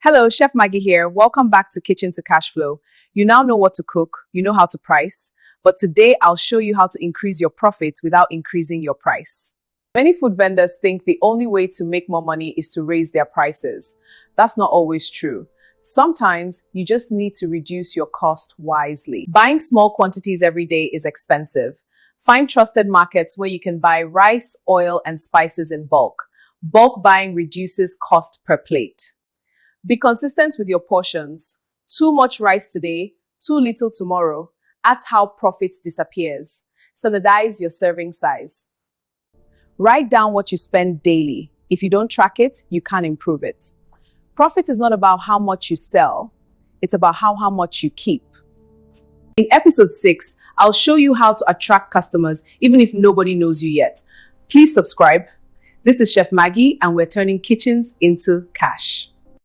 Hello, Chef Maggie here. Welcome back to Kitchen to Cash Flow. You now know what to cook, you know how to price, but today I'll show you how to increase your profits without increasing your price. Many food vendors think the only way to make more money is to raise their prices. That's not always true. Sometimes you just need to reduce your cost wisely. Buying small quantities every day is expensive. Find trusted markets where you can buy rice, oil, and spices in bulk. Bulk buying reduces cost per plate. Be consistent with your portions. Too much rice today, too little tomorrow. That's how profit disappears. Standardize your serving size. Write down what you spend daily. If you don't track it, you can't improve it. Profit is not about how much you sell. It's about how much you keep. In episode 6, I'll show you how to attract customers even if nobody knows you yet. Please subscribe. This is Chef Maggie and we're turning kitchens into cash.